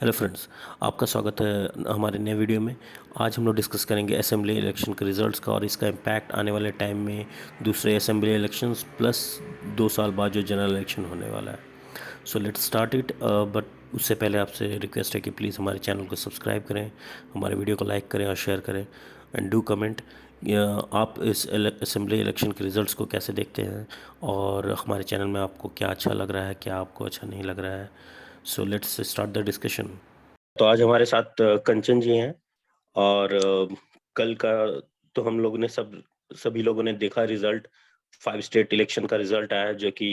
Hello friends, आपका स्वागत है हमारे नए वीडियो में। आज हम लोग डिस्कस करेंगे असेंबली इलेक्शन के रिजल्ट्स का और इसका इम्पैक्ट आने वाले टाइम में दूसरे असेंबली इलेक्शंस प्लस 2 साल बाद जो जनरल इलेक्शन होने वाला है। So let's start it. But उससे पहले आपसे रिक्वेस्ट है कि प्लीज़ हमारे चैनल को सब्सक्राइब करें, हमारे वीडियो को लाइक करें और शेयर करें एंड डू कमेंट। आप इस असेंबली इलेक्शन के रिजल्ट्स को कैसे देखते हैं और हमारे चैनल में आपको क्या अच्छा लग रहा है, क्या आपको अच्छा नहीं लग रहा है। So let's start the discussion. तो आज हमारे साथ कंचन जी हैं और कल का तो हम लोगों ने सभी लोगों ने देखा रिजल्ट। 5 स्टेट इलेक्शन का रिजल्ट आया जो कि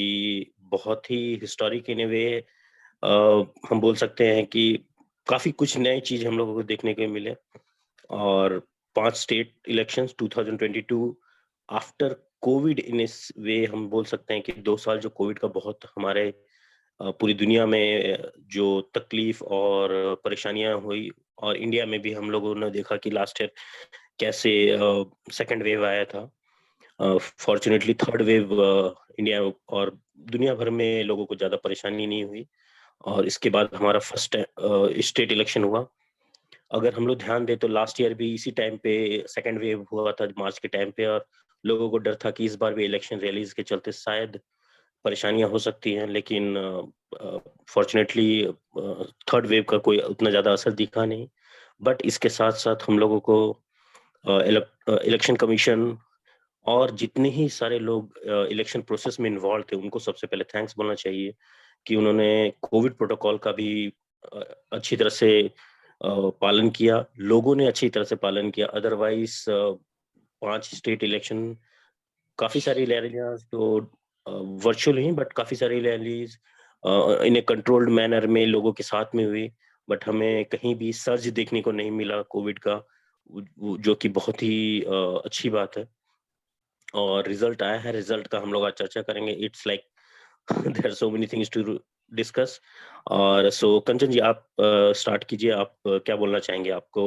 बहुत ही हिस्टोरिक इन ए वे। हम बोल सकते हैं कि काफी कुछ नई चीज हम लोगों को देखने को मिले। और 5 स्टेट इलेक्शंस 2022 आफ्टर कोविड, इन इस वे हम बोल सकते हैं कि 2 साल जो कोविड का बहुत हमारे पूरी दुनिया में जो तकलीफ और परेशानियां हुई, और इंडिया में भी हम लोगों ने देखा कि लास्ट ईयर कैसे सेकेंड वेव आया था। फॉर्चुनेटली थर्ड वेव इंडिया और दुनिया भर में लोगों को ज्यादा परेशानी नहीं हुई। और इसके बाद हमारा फर्स्ट स्टेट इलेक्शन हुआ। अगर हम लोग ध्यान दें तो लास्ट ईयर भी इसी टाइम पे सेकेंड वेव हुआ था, मार्च के टाइम पे, और लोगों को डर था कि इस बार भी इलेक्शन रैलीज के चलते शायद परेशानियां हो सकती हैं। लेकिन फॉर्चुनेटली थर्ड वेव का कोई उतना ज्यादा असर दिखा नहीं। बट इसके साथ साथ हम लोगों को इलेक्शन कमीशन और जितने ही सारे लोग इलेक्शन प्रोसेस में इन्वॉल्व थे उनको सबसे पहले थैंक्स बोलना चाहिए कि उन्होंने कोविड प्रोटोकॉल का भी अच्छी तरह से पालन किया, लोगों ने अच्छी तरह से पालन किया। अदरवाइज 5 स्टेट इलेक्शन, काफी सारी रैलियां तो वर्चुअल ही, बट काफी सारी रैलीज इन ए कंट्रोल्ड मैनर में लोगों के साथ में हुई। बट हमें कहीं भी सर्ज देखने को नहीं मिला कोविड का, जो कि बहुत ही अच्छी बात है। और रिजल्ट आया है, रिजल्ट का हम लोग आज चर्चा करेंगे। It's like there are so many things to discuss. और सो कंचन जी, आप स्टार्ट कीजिए। आप क्या बोलना चाहेंगे आपको,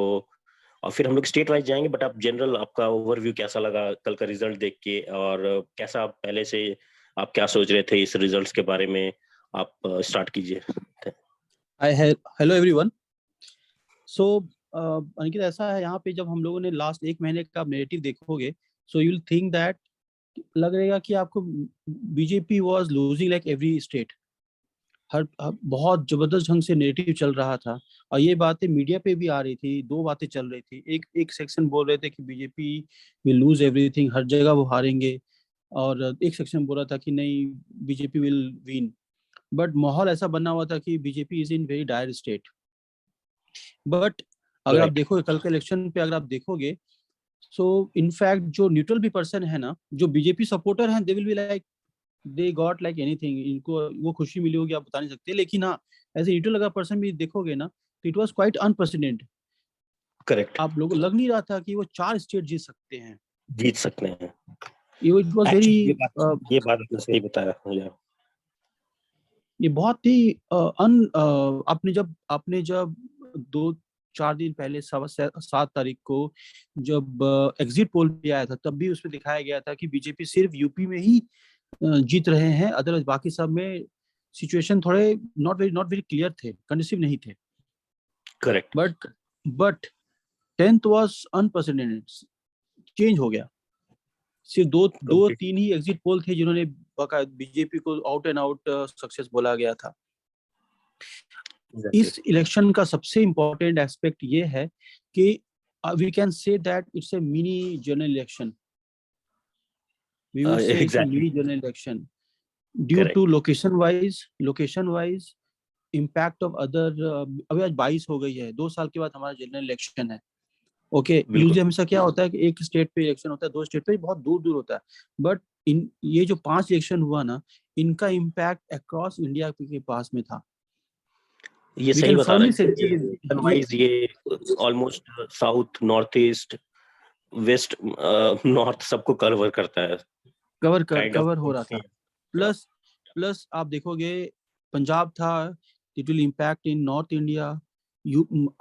और फिर हम लोग स्टेट वाइज जाएंगे। बट आप जनरल, आपका ओवरव्यू कैसा लगा कल का रिजल्ट देख के, और कैसा आप पहले से आप क्या सोच रहे थे इस रिजल्ट्स के बारे में, आप स्टार्ट कीजिए। Hello everyone. सो अंकित, ऐसा है यहाँ पे, जब हम लोगों ने लास्ट एक महीने का नेरेटिव देखोगे, so you will think that, लगेगा कि आपको BJP was losing like every state. बहुत जबरदस्त ढंग से नेरेटिव चल रहा था, और ये बातें मीडिया पे भी आ रही थी। दो बातें चल रही थी, एक एक सेक्शन बोल रहे थे कि बीजेपी विल लूज एवरीथिंग, हर जगह वो हारेंगे, और एक सेक्शन बोल रहा था कि नहीं, बीजेपी विल विन। बट माहौल ऐसा बना हुआ था कि BJP is in very dire state. But अगर आप राइट। देखोगे कल के इलेक्शन पे, अगर आप देखोगे, सो इनफैक्ट जो न्यूट्रल भी पर्सन है ना, जो बीजेपी सपोर्टर हैं, दे will be like they got like anything. इनको वो खुशी मिली होगी, आप बता नहीं सकते। लेकिन हाँ, एज ए न्यूट्रल अगर पर्सन भी देखोगे ना, तो it was quite unprecedented. Correct. आप लोगों को लग नहीं रहा था कि वो 4 स्टेट जीत सकते हैं। जीत सकते हैं। ये इट वाज वेरी, एक्चुअली ये बात आपने सही बताया भैया। ये बहुत ही आपने जब 2-4 दिन पहले 7 तारीख को जब एग्जिट पोल भी आया था, तब भी उसमें दिखाया गया था कि बीजेपी सिर्फ यूपी में ही जीत रहे हैं, अदरवाइज बाकी सब में सिचुएशन थोड़े नॉट वेरी क्लियर थे, कंडीसिव नहीं थे। Correct. But 10th was unprecedented, change हो गया। सिर्फ दो दो कंप्लीट। तीन ही एग्जिट पोल थे जिन्होंने बीजेपी को आउट एंड आउट सक्सेस बोला गया था। एग्जैक्टली। इस इलेक्शन का सबसे इम्पोर्टेंट एस्पेक्ट ये है कि we can say that it's a mini general election. We would say it's a exactly. Mini general election due to correct. Location wise impact of other. अभी आज 22 हो गई है, 2 साल के बाद हमारा जनरल इलेक्शन है। ओके, बिल्कुल। यूजली हमेशा क्या होता है कि एक स्टेट पे इलेक्शन होता है, 2 स्टेट पे बहुत दूर दूर होता है। बट इन ये जो 5 इलेक्शन हुआ ना, इनका इम्पैक्ट अक्रॉस इंडिया के पास में था। ये वी सही कैन बता रहे फर्मली से हैं, ये रीजन ये वाइज ये almost south, north east, west, north सबको कवर करता है। Kind of. कवर हो रहा था। प्लस प्लस आप देखोगे, पंजाब था, it will impact in north India.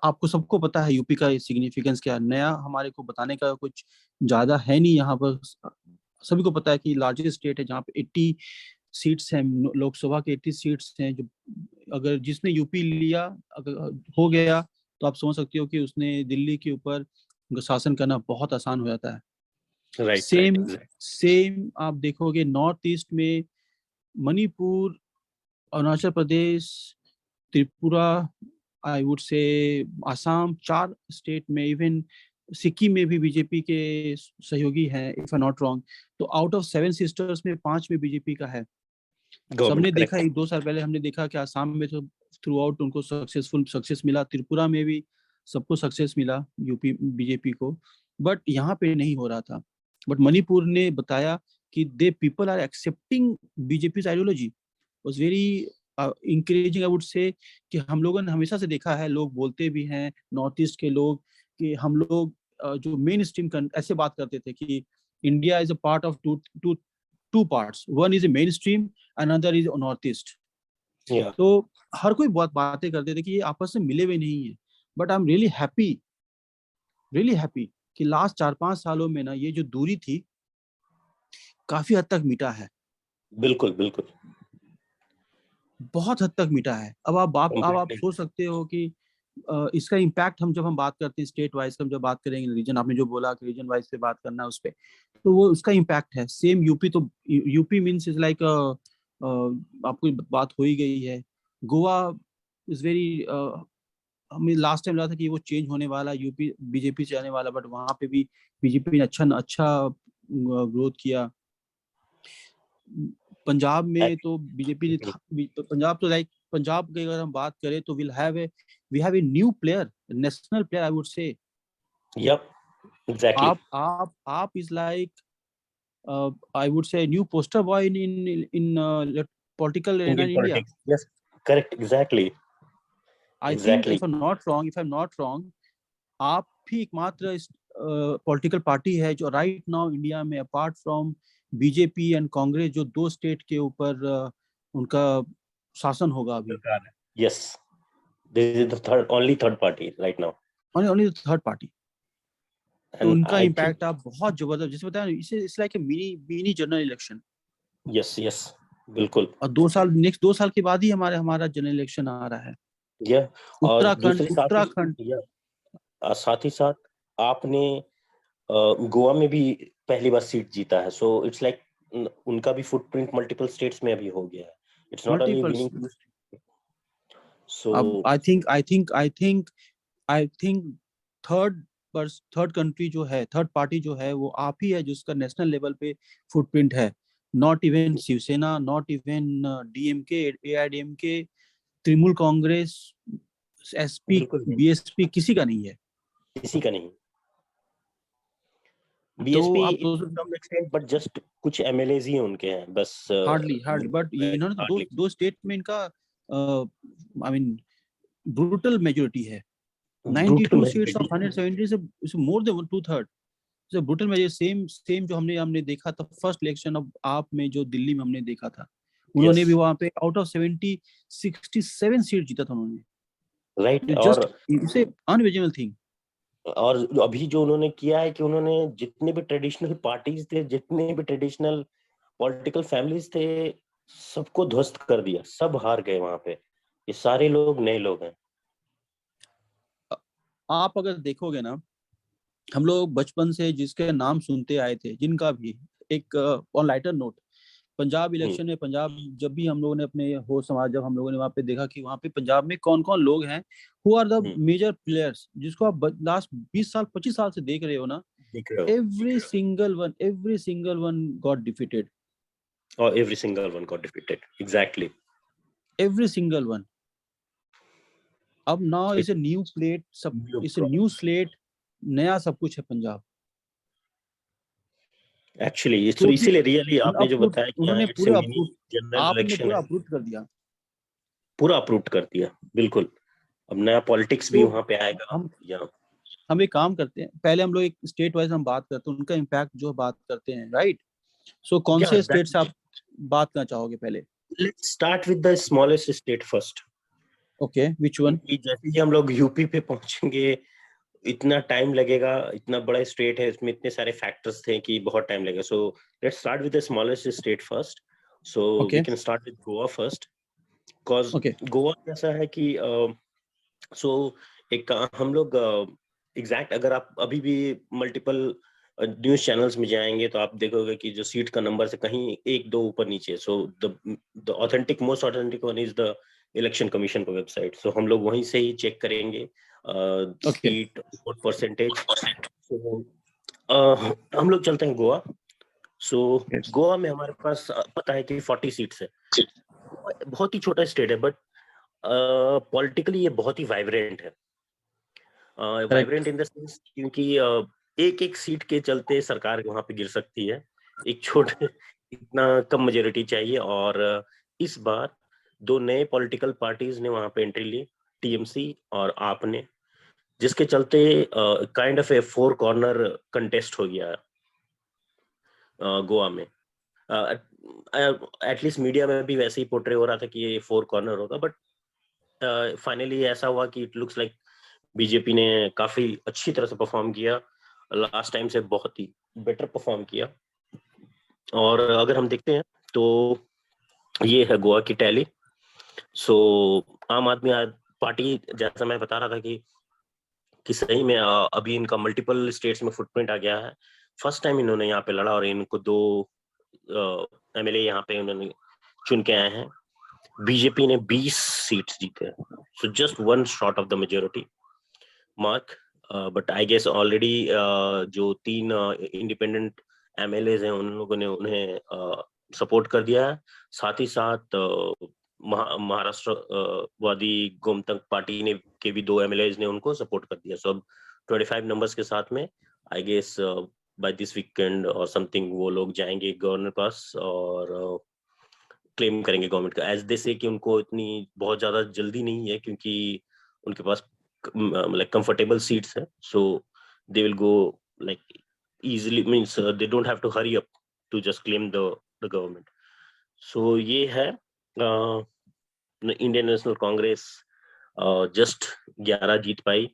आपको सबको पता है यूपी का सिग्निफिकेंस क्या है, नया हमारे को बताने का कुछ ज्यादा है नहीं यहाँ पर। सभी को पता है कि लार्जेस्ट स्टेट है जहाँ पे सीट्स हैं, लोकसभा के 80 सीट्स हैं, जो अगर जिसने यूपी लिया, अगर हो गया, तो आप समझ सकते हो कि उसने दिल्ली के ऊपर शासन करना बहुत आसान हो जाता है। Right right same exact. Same आप देखोगे नॉर्थ ईस्ट में, Manipur, Arunachal Pradesh, Tripura, I would say Assam, 4 state में, इवन सिक्किम में भी बीजेपी के सहयोगी हैं, इफ आई नॉट रॉन्ग। तो आउट ऑफ 7 सिस्टर्स में 5 में बीजेपी का है। गवर्नमेंट सबने देखा, करेक्ट। 1-2 साल पहले हमने देखा कि आसाम में तो थ्रू आउट उनको सक्सेस मिला, त्रिपुरा में भी सबको सक्सेस मिला, यूपी बीजेपी को, बट यहाँ पे नहीं हो रहा था। बट मणिपुर ने बताया कि they people are accepting BJP ideology, was very encouraging, I would say, कि हम लोगों ने हमेशा से देखा है, लोग बोलते भी हैं नॉर्थ ईस्ट के लोग कि हम लोग जो मेन स्ट्रीम ऐसे बात करते थे कि India is a part of two parts, one is a main stream, another is north east. या तो हर कोई बहुत बातें करते थे कि ये आपस में मिले हुए नहीं है, but I am really happy कि लास्ट 4-5 सालों में ना ये जो दूरी थी काफी हद तक मिटा है, बिल्कुल बिल्कुल बहुत हद तक मिटा है। अब आप कंप्लीटली। सोच सकते हो कि इसका इम्पैक्ट, जब हम बात करते हैं स्टेट वाइज, हम जब बात करेंगे रीजन, आपने जो बोला कि रीजन वाइज पे बात करना है उस पे, तो वो उसका इम्पैक्ट है। सेम यूपी, तो यूपी मीन्स इज लाइक, आपको बात हो ही गई है। गोवा इज वेरी, हमें लास्ट टाइम लगा था कि वो चेंज होने वाला, यूपी बीजेपी से आने वाला, बट वहां पे भी बीजेपी ने अच्छा अच्छा ग्रोथ किया। पंजाब में तो बीजेपी ने पंजाब तो लाइक, पंजाब की अगर हम बात करें तो we have a new player, national player, I would say. Yup exactly. AAP is like, I would say new poster boy in political arena Indian in India. Politics yes. Correct exactly I think exactly. If I am not wrong, AAP भी एकमात्र political party है जो right now India में, apart from BJP and Congress, जो 2 state के ऊपर उनका शासन होगा अभी, सरकार है yes. This is the third only third party right now. Only third party. तो एंड उनका आई थिंक इम्पैक्ट आप बहुत जबरदस्त, जैसे बताया, इसे it's like a mini mini general election. Yes yes बिल्कुल। और 2 साल, नेक्स्ट 2 साल के बाद ही हमारा जनरल इलेक्शन आ रहा है। यह और उत्तराखंड दूसरे साथ ही उत्तराखंड साथ ही साथ आपने गोवा में भी पहली बार सीट जीता है, सो इट्स लाइक उनका भी फुटप्रिंट मल्टीपल स्टेट्स में अभी हो गया है। It's not only multiples. Winning so अब I think third third country जो है, थर्ड पार्टी जो है, वो आप ही है जिसका नेशनल लेवल पे फुटप्रिंट है। Not even Shiv Sena, not even DMK, AIADMK, Trinamool Congress, SP, बिल्कुल नहीं, बीएसपी, किसी का नहीं है। किसी का नहीं। तो बीएसपी आप to some extent but just कुछ एमएलएज ही उनके हैं बस। हार्डली, बट इन्होंने तो हार्डली। दो स्टेट में इनका, आई मीन, ब्रूटल मेजोरिटी है। Brutal 92 seats of majority. 170 से मोर देन टू थर्ड। जो ब्रूटल में, सेम सेम जो हमने देखा था फर्स्ट इलेक्शन ऑफ आप में, जो दिल्ली में हमने देखा था, यस उन्होंने भी वहां पे आउट ऑफ 70 67 सीट जीता था उन्होंने। Right. Just it's unbelievable thing. और अभी जो उन्होंने किया है कि उन्होंने जितने भी ट्रेडिशनल पार्टीज थे, जितने भी ट्रेडिशनल पॉलिटिकल फैमिलीज थे, सबको ध्वस्त कर दिया, सब हार गए वहां पे। ये सारे लोग नए लोग हैं। आप अगर देखोगे ना, हम लोग बचपन से जिसके नाम सुनते आए थे, जिनका भी, एक on lighter note, Punjab hmm election में, पंजाब जब भी हम लोगों ने अपने होश समाज, जब हम लोगों ने वहाँ पे देखा कि वहाँ पे पंजाब में कौन कौन लोग हैं who are the hmm major players, जिसको आप लास्ट 20 साल 25 साल से देख रहे हो ना, दिख रहे हो। every single one got defeated, और every single one got defeated exactly. every single one. अब now is a new plate, सब इज ए न्यू स्लेट, नया सब कुछ है पंजाब। एक्चुअली तो टोटली इसीलिए रियली आपने जो अप्रूव, बताया कि हाँ उन्होंने इट्स ए पूरे मिनी अप्रूव, जनरल आपने इलेक्शन पूरा है, अप्रूव कर दिया। पूरा अप्रूव कर दिया बिल्कुल। अब नया पॉलिटिक्स भी तो वहां पे आएगा हम या हम एक काम करते हैं, पहले हम लोग एक स्टेट वाइज हम बात करते हैं, उनका इम्पैक्ट जो बात करते हैं, राइट। सो कौन या से स्टेट से आप बात करना चाहोगे पहले? Let's start with the smallest state first. Okay, which one? क्योंकि जैसे ही हम लोग यूपी पे पहुंचेंगे इतना टाइम लगेगा, इतना बड़ा स्टेट है, इसमें इतने सारे फैक्टर्स थे कि बहुत टाइम लगेगा। So let's start with the smallest state first. So Okay. we can start with Goa first, cause Okay. Goa ऐसा है कि सो एक हम लोग एग्जैक्ट अगर आप अभी भी मल्टीपल न्यूज चैनल्स में जाएंगे तो आप देखोगे कि जो सीट का नंबर से कहीं एक दो ऊपर नीचे, so the authentic most authentic one is the election commission का वेबसाइट। सो हम लोग वहीं से ही चेक करेंगे Okay. Seat vote percentage. हम लोग चलते हैं गोवा। सो Yes. गोवा में हमारे पास पता है कि 40 सीट्स है। बहुत ही छोटा स्टेट है, बट पॉलिटिकली ये बहुत ही वाइब्रेंट है। Correct. Vibrant in the sense क्योंकि एक एक सीट के चलते सरकार वहां पे गिर सकती है। एक छोटे इतना कम मेजोरिटी चाहिए, और इस बार दो नए पॉलिटिकल पार्टीज ने वहां पे एंट्री ली, टीएमसी और आप ने, जिसके चलते kind of A four corner contest हो गया गोवा में। एटलीस्ट मीडिया में भी वैसे ही पोर्ट्रे हो रहा था कि ये फोर कॉर्नर होगा, बट फाइनली ऐसा हुआ कि इट लुक्स लाइक बीजेपी ने काफी अच्छी तरह से परफॉर्म किया, लास्ट टाइम से बहुत ही बेटर परफॉर्म किया। और अगर हम देखते हैं तो ये है गोवा की टैली। सो आम आदमी पार्टी, जैसा मैं बता रहा था कि सही में अभी इनका मल्टीपल स्टेट्स में फुटप्रिंट आ गया है। फर्स्ट टाइम इन्होंने यहाँ पे लड़ा और इनको 2 एमएलए यहाँ पे उन्होंने चुन के आए हैं। बीजेपी ने 20 सीट्स जीते, so just one short of the majority mark. But I guess already जो 3 इंडिपेंडेंट एमएलए हैं उन लोगों ने उन्हें सपोर्ट कर दिया है। साथ ही साथ महाराष्ट्र वादी गोमतक पार्टी ने के भी 2 एमएलए ने उनको सपोर्ट कर दिया। सो अब 25 नंबर्स के साथ में I guess by this weekend और समथिंग वो लोग जाएंगे गवर्नर पास और क्लेम करेंगे गवर्नमेंट का। एज दे से कि उनको इतनी बहुत ज्यादा जल्दी नहीं है क्योंकि उनके पास like comfortable seats है, so they will go like easily, means they don't have to hurry up to just claim the government. So ये है Indian national Congress just 11 Jeet pi.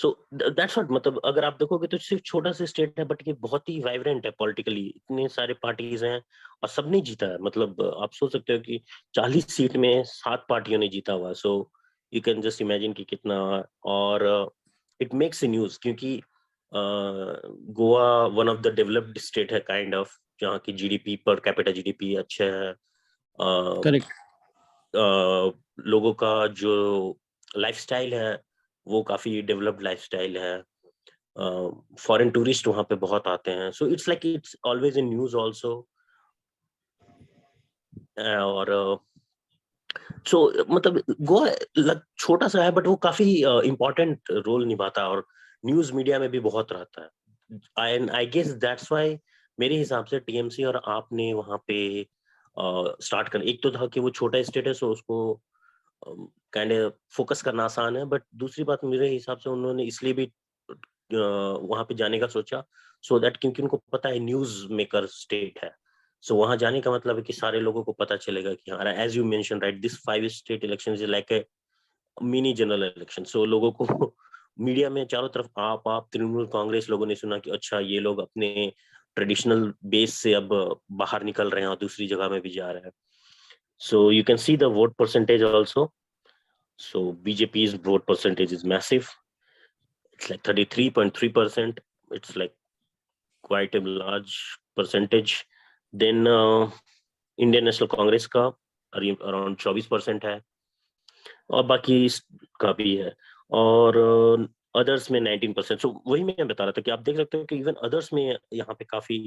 So that's what, मतलब अगर आप देखोगे तो सिर्फ छोटा सा स्टेट है, बट ये बहुत ही वाइब्रेंट है पॉलिटिकली, इतने सारे पार्टीज हैं और सबने जीता है। मतलब आप सोच सकते हो कि 40 सीट में 7 पार्टियों ने जीता हुआ। So you can just imagine कि कितना। और इट मेक्स ए न्यूज क्योंकि Goa one of the developed state है काइंड ऑफ, जहाँ की जीडीपी पर कैपिटा जीडीपी अच्छा है। Correct. लोगों का जो लाइफस्टाइल है वो काफी डेवलप्ड लाइफस्टाइल है। फॉरेन टूरिस्ट वहां पे बहुत आते हैं, so it's like it's always in news also. और सो मतलब गोवा छोटा सा है बट वो काफी इम्पोर्टेंट रोल निभाता है और न्यूज मीडिया में भी बहुत रहता है। आई गेस दैट्स व्हाई मेरे हिसाब से टीएमसी और आपने वहां पे स्टार्ट कर, एक तो था कि वो छोटा स्टेट है सो उसको काइंड फोकस करना आसान है, बट दूसरी बात मेरे हिसाब से उन्होंने इसलिए भी वहां पे जाने का सोचा सो दैट क्योंकि उनको पता है न्यूज मेकर स्टेट है। सो वहां जाने का मतलब है कि सारे लोगों को पता चलेगा कि हाँ, as you mention right, this 5 state election is like a mini general election. So लोगों को मीडिया में चारों तरफ आप तृणमूल कांग्रेस लोगों ने सुना कि अच्छा ये लोग अपने ट्रेडिशनल बेस से अब बाहर निकल रहे हैं और दूसरी जगह में भी जा रहे हैं। So you can see the vote percentage also. So BJP's vote percentage is massive. It's like 33.3%. It's like quite a large percentage. Then Indian National Congress का around 24% है और बाकी का भी है, और अदर्स में 19%। सो वही मैं बता रहा था कि आप देख सकते हो कि इवन अदर्स में यहाँ पे काफी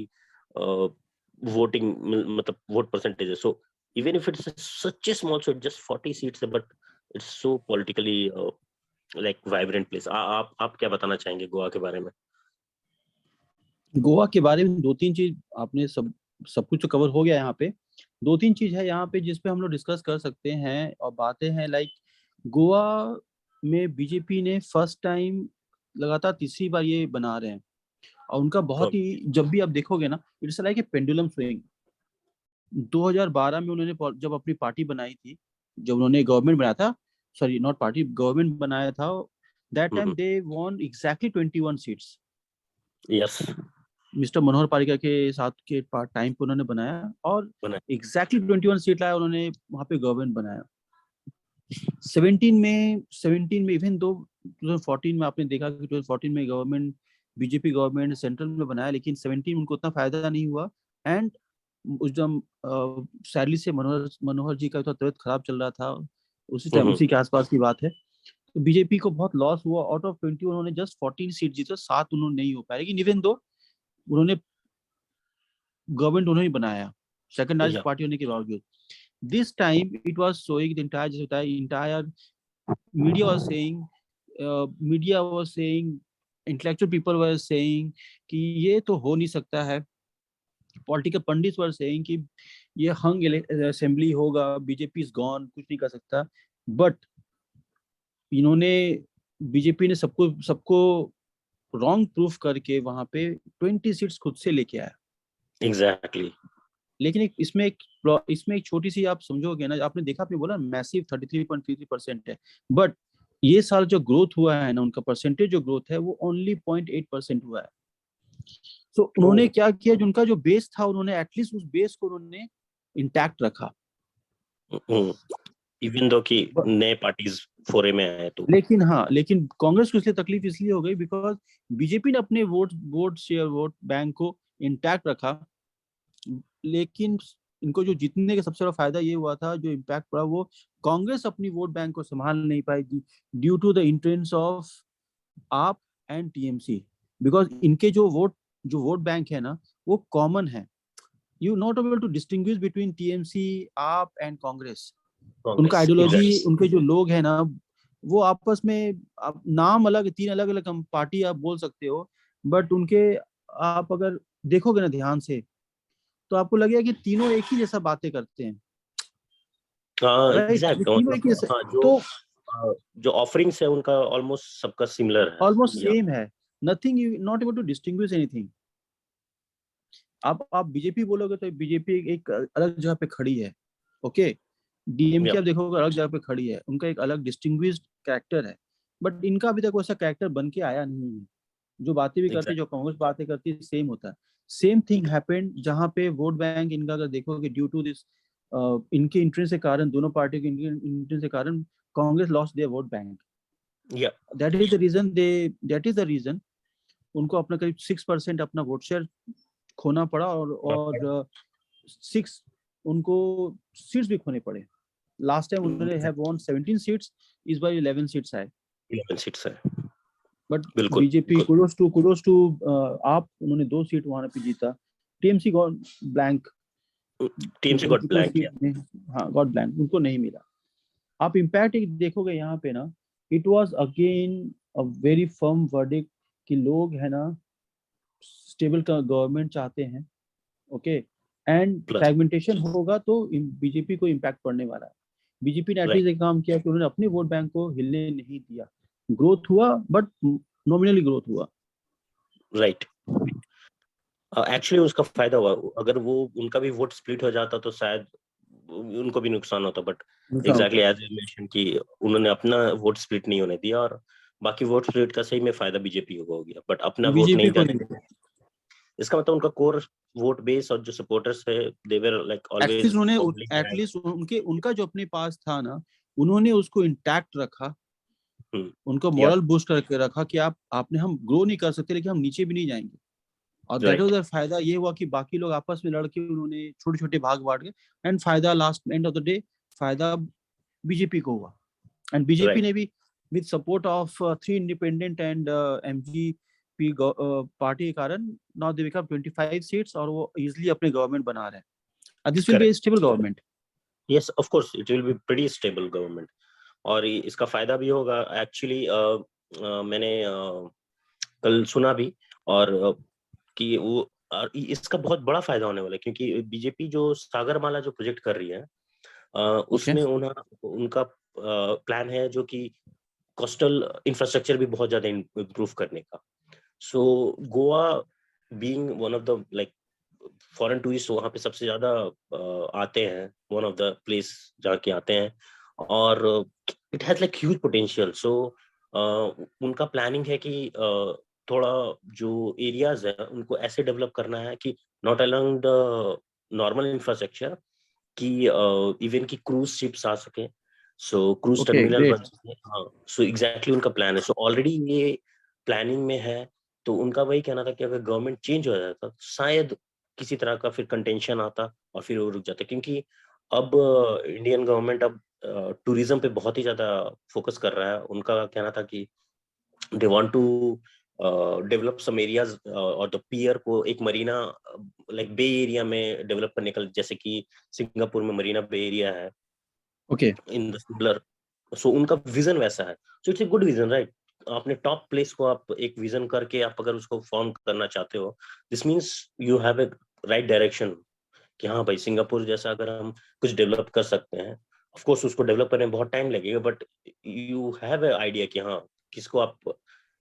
वोटिंग मतलब वोट परसेंटेज है। So even if it's such a small state, just 40 seats है, but it's so politically like vibrant place. आप क्या बताना चाहेंगे गोवा के बारे में? गोवा के बारे में 2-3 चीज आपने सब कुछ तो कवर हो गया यहाँ पे। 2-3 चीज है यहाँ पे जिसपे हम लोग डिस्कस कर सकते हैं और बातें हैं लाइक गोवा में बीजेपी ने फर्स्ट टाइम लगातार तीसरी बार ये बना रहे हैं और उनका बहुत ही, जब भी आप देखोगे ना, it's like a pendulum swing. 2012 में उन्होंने जब अपनी पार्टी बनाई थी, जब उन्होंने गवर्नमेंट बनाया था, सॉरी नॉट पार्टी, गवर्नमेंट बनाया था, that time they won exactly 21 seats. Yes, mister Manohar Parrikar के साथ के टाइम पे उन्होंने बनाया और एग्जैक्टली 21 सीट लाया, उन्होंने वहां पे गवर्नमेंट बनाया। 17 में इवन दो 2014 में आपने देखा कि 2014 में गवर्नमेंट बीजेपी गवर्नमेंट सेंट्रल में बनाया, लेकिन 17 में उनको उतना फायदा नहीं हुआ। एंड उस टाइम सैडली से मनोहर जी का तबीयत खराब चल रहा था उसी टाइम, उसी के आसपास की बात है। तो बीजेपी को बहुत लॉस हुआ। आउट ऑफ 20 उन्होंने जस्ट 14 सीट जीते, 7 उन्होंने नहीं हो पाया। लेकिन इवन दो उन्होंने गवर्नमेंट उन्होंने बनाया सेकंड लार्जेस्ट पार्टी होने के बावजूद। This time it was showing the entire, जैसे होता है entire media was saying, media was saying, intellectual people were saying कि ये तो हो नहीं सकता है। पॉलिटिकल पंडित वर सेइंग कि ये हंग असेंबली होगा, बीजेपी इज गॉन, कुछ नहीं कर सकता। बट इन्होंने बीजेपी ने सबको सबको रॉन्ग प्रूफ करके वहां पे 20 सीट्स खुद से लेके आया। एग्जैक्टली। लेकिन इसमें एक छोटी सी आप समझोगे ना, आपने देखा, आपने बोला मैसिव 33.33% है, बट ये साल जो ग्रोथ हुआ है ना, उनका परसेंटेज जो ग्रोथ है वो ओनली 0.8% हुआ है। तो उन्होंने क्या किया, जो उनका जो बेस था, उन्होंने एटलीस्ट उस बेस को उन्होंने इंटैक्ट रखा। इवन दो कि नए पार्टीज फोरे में आए तो। लेकिन कांग्रेस को इसलिए तकलीफ इसलिए हो गई बिकॉज बीजेपी ने अपने वोट शेयर, वोट बैंक को इंटैक्ट रखा। लेकिन इनको जो जीतने का सबसे बड़ा फायदा ये हुआ था, जो इम्पैक्ट पड़ा, वो कांग्रेस अपनी वोट बैंक को संभाल नहीं पाई due to the entrance of AAP and TMC. Because इनके जो वोट बैंक है ना, वो कॉमन है। You not able to distinguish between TMC, AAP and Congress. उनका आइडियोलॉजी, उनके जो लोग हैं ना, वो आपस में, आप नाम अलग, 3 अलग अलग पार्टी आप बोल सकते हो, बट उनके आप अगर देखोगे ना ध्यान से, तो आपको लगेगा कि तीनों एक ही जैसा बातें करते हैं। तीनों एक ही जैसा, तो जो ऑफरिंग्स है उनका ऑलमोस्ट सबका सिमिलर है, ऑलमोस्ट सेम है। Nothing, you not able to distinguish anything. आप बीजेपी बोलोगे तो बीजेपी एक अलग जगह पे खड़ी है, ओके। डीएमके आप देखोगे अलग जगह पे खड़ी है, उनका एक अलग डिस्टिंग्विश्ड कैरेक्टर है। बट इनका अभी तक वैसा कैरेक्टर बन के आया नहीं है। जो बातें भी करती है, जो कांग्रेस बातें करती है, सेम होता है। सेम थिंग हैपेंड जहाँ पे वोट बैंक इनका अगर देखोगे, ड्यू टू दिस इनके इंट्रेंस के कारण, दोनों पार्टियों के इंट्रेंस के कारण Congress lost their vote bank. That is the reason उनको अपना करीब 6% अपना वोट शेयर खोना पड़ा, और 6 उनको सीट्स भी खोने पड़े। लास्ट टाइम उन्होंने हैव वॉन 17 सीट्स, इस बार 11 सीट्स आए। 11 सीट्स है। बट बीजेपी कुडोस टू आप, उन्होंने 2 सीट वहां पे जीता। TMC got blank, got blank, हाँ गॉट ब्लैंक, उनको नहीं मिला। आप इम्पैक्ट देखोगे यहाँ पे ना, it was again a very firm verdict कि लोग है ना स्टेबल का गवर्नमेंट चाहते हैं, ओके। एंड फ्रैगमेंटेशन होगा तो बीजेपी को इम्पैक्ट पड़ने वाला है। बीजेपी ने एटलीस्ट एक काम किया कि उन्होंने अपने वोट बैंक को हिलने नहीं दिया। ग्रोथ हुआ, बट नॉमिनली ग्रोथ हुआ। राइट। एक्चुअली उसका फायदा हुआ। अगर वो उनका भी वोट स्प्लिट हो जाता तो शायद उनको भी नुकसान होता। But exactly as you mention कि उन्होंने अपना वोट स्प्लिट नहीं होने दिया, और बाकी वोट स्प्लिट का सही में फायदा बीजेपी को हो गया, बट अपना वोट नहीं जाने। इसका मतलब उनका कोर वोट बेस और जो सपोर्टर्स है, दे वर लाइक ऑलवेज, एटलीस्ट उनका जो अपने पास था ना, उन्होंने उसको इंटैक्ट रखा। उनको मॉरल बूस्ट करके रखा कि आपने, हम ग्रो नहीं कर सकते लेकिन हम नीचे भी नहीं जाएंगे। और दैट वाज द फायदा ये हुआ कि बाकी लोग आपस में लड़के उन्होंने छोटे छोटे भाग बांट के, एंड फायदा last end of the day फायदा बीजेपी को हुआ। एंड बीजेपी ने भी with support of 3 independent and MGP party के कारण नाउ दे बिकम 25 सीट्स, और वो इजीली अपने गवर्नमेंट बना रहे हैं। This will be stable government. Yes, of course it will be pretty stable government. और इसका फायदा भी होगा। एक्चुअली मैंने कल सुना भी, और कि वो इसका बहुत बड़ा फायदा होने वाला है, क्योंकि बीजेपी जो सागरमाला जो प्रोजेक्ट कर रही है, उसमें उनका प्लान है जो कि कोस्टल इंफ्रास्ट्रक्चर भी बहुत ज्यादा इम्प्रूव करने का। So Goa being one of the like foreign tourist वहाँ पे सबसे ज्यादा आते हैं, वन ऑफ द प्लेस जहाँ के आते हैं, और it has like huge potential. So उनका प्लानिंग है कि थोड़ा जो एरियाज है उनको ऐसे डेवलप करना है कि not along the normal infrastructure, कि इवन की क्रूज शिप्स आ सके, सो क्रूज ओके, टर्मिनल ग्रेट। बन सके। हाँ, सो एग्जैक्टली उनका प्लान है, सो ऑलरेडी ये प्लानिंग में है। तो उनका वही कहना था कि अगर गवर्नमेंट चेंज हो जाता तो शायद किसी तरह का फिर कंटेंशन आता और फिर वो रुक जाता, क्योंकि अब इंडियन गवर्नमेंट अब टूरिज्म पे बहुत ही ज्यादा फोकस कर रहा है। उनका कहना था कि they want to develop some areas और द पियर को एक मरीना लाइक बे एरिया में डेवलप करने का, जैसे कि सिंगापुर में मरीना बे एरिया है okay, in the similar. So उनका विजन वैसा है, so it's a good vision, right? आपने टॉप प्लेस को आप एक विजन करके आप अगर उसको फॉर्म करना चाहते हो, this means you have a right direction, कि हाँ भाई सिंगापुर जैसा अगर हम कुछ डेवलप कर सकते हैं। ऑफ कोर्स उसको डेवलप करने में बहुत टाइम लगेगा, but you have a idea कि हाँ किसको आप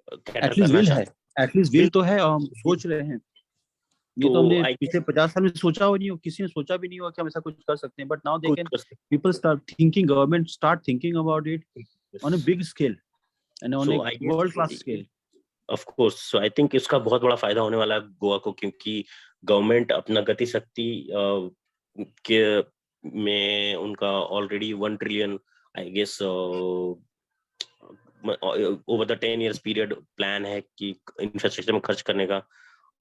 कैटर एटलीस्ट करना विल है, चाहते एटलीस्ट हैं। विल तो है और हम सोच रहे हैं। ये तो तो हमने आई पिछले 50 साल में सोचा हो नहीं हो, किसी ने सोचा भी नहीं होगा कि हम ऐसा कुछ कर सकते हैं, बट नाउ दे खुद कैन, कर सकते people start thinking, government start thinking about it हैं। On a big scale and on so a I world guess class scale. Of course, so I think इसका बहुत बड़ा फायदा होने वाला है गोवा को, क्योंकि गवर्नमेंट अपना गति शक्ति के में उनका already 1 trillion I guess over the 10 years period plan है कि इंफ्रास्ट्रक्चर में खर्च करने का।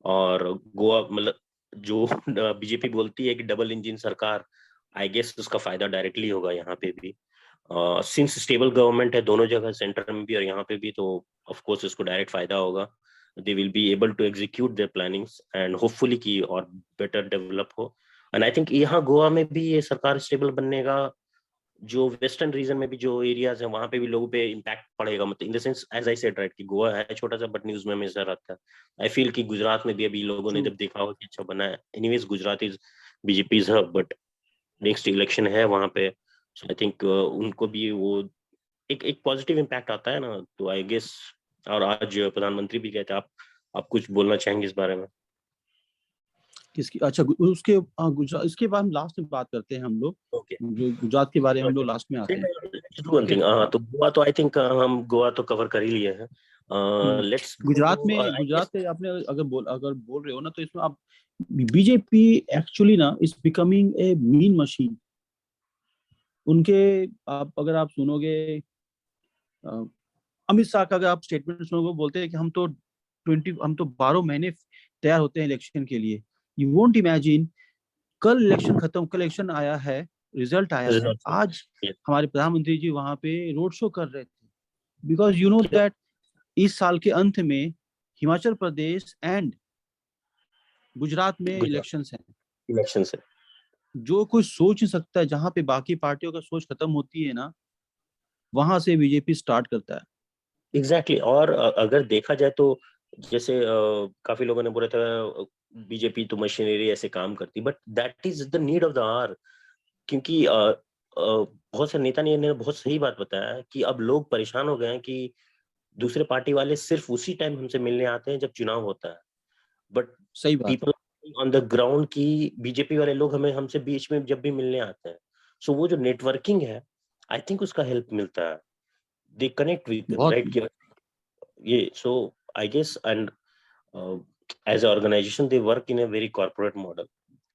और गोवा मतलब जो बीजेपी बोलती है कि डबल इंजन सरकार, आई गेस उसका फायदा डायरेक्टली होगा यहाँ पे भी, सिंस स्टेबल गवर्नमेंट है दोनों जगह, सेंटर में भी और यहाँ पे भी, तो ऑफ कोर्स इसको डायरेक्ट फायदा होगा। They will be able to execute their plannings and hopefully की और बेटर डेवलप हो। एंड आई थिंक यहाँ गोवा में भी ये सरकार स्टेबल बनने का, जो वेस्टर्न रीजन में भी जो एरियाज है वहां पे भी लोगों पे इम्पैक्ट पड़ेगा, मतलब in the sense as I said right कि गोवा है छोटा सा बट न्यूज में हमेशा रहता है। आई फील कि गुजरात में भी अभी लोगों ने ट्रू। जब देखा हो कि अच्छा बना है, anyways Gujarat is BJP hub, but next election है वहां पे, सो आई थिंक उनको भी वो एक एक पॉजिटिव इम्पैक्ट आता है ना, तो आई गेस। और आज प्रधानमंत्री भी कहते हैं, आप कुछ बोलना चाहेंगे इस बारे में? किसकी? अच्छा, उसके गुजरात, इसके बाद हम लास्ट में बात करते हैं हम लोग, ओके, जो गुजरात के बारे में हम लोग लास्ट में आते हैं। वन ठीक है। थिंग, हाँ तो गोवा तो आई थिंक हम गोवा तो कवर कर ही लिए हैं। लेट्स गो गुजरात टू में, आई गेस। गुजरात पे आपने अगर बोल रहे हो ना, तो इसमें आप, बीजेपी एक्चुअली ना is becoming a mean machine. उनके, आप अगर आप सुनोगे, अ, अमित शाह का अगर आप स्टेटमेंट सुनोगे, वो बोलते हैं कि हम तो 12 महीने तैयार होते हैं इलेक्शन के लिए। यू वोंट इमेजिन, कल इलेक्शन खत्म, कल इलेक्शन आया है, रिजल्ट आया है रिजल्ट आज, हमारे प्रधानमंत्री जी वहां पे रोड शो कर रहे थे। बिकॉज यू नो दैट इस साल के अंत में हिमाचल प्रदेश एंड गुजरात में गुजरात इलेक्शंस हैं। इलेक्शन से जो कोई सोच नहीं सकता है, जहां पे बाकी पार्टियों का सोच खत्म होती है ना, वहां से बीजेपी स्टार्ट करता है। एग्जैक्टली और अगर देखा जाए तो जैसे काफी लोगों ने बोला था बीजेपी तो मशीनरी ऐसे काम करती, but that is the need of the hour, क्योंकि बहुत से नेता ने बहुत सही बात बताया कि अब लोग परेशान हो गए हैं कि दूसरे पार्टी वाले सिर्फ उसी टाइम हमसे मिलने आते हैं जब चुनाव होता है, बट सही बात है। पीपल ऑन द ग्राउंड की बीजेपी वाले लोग हमें हमसे बीच में जब भी मिलने आते हैं, सो वो जो नेटवर्किंग है आई थिंक उसका हेल्प मिलता है, दे कनेक्ट विद देम, बहुत। राइट? ये so I guess, and as a organisation they work in a very corporate model,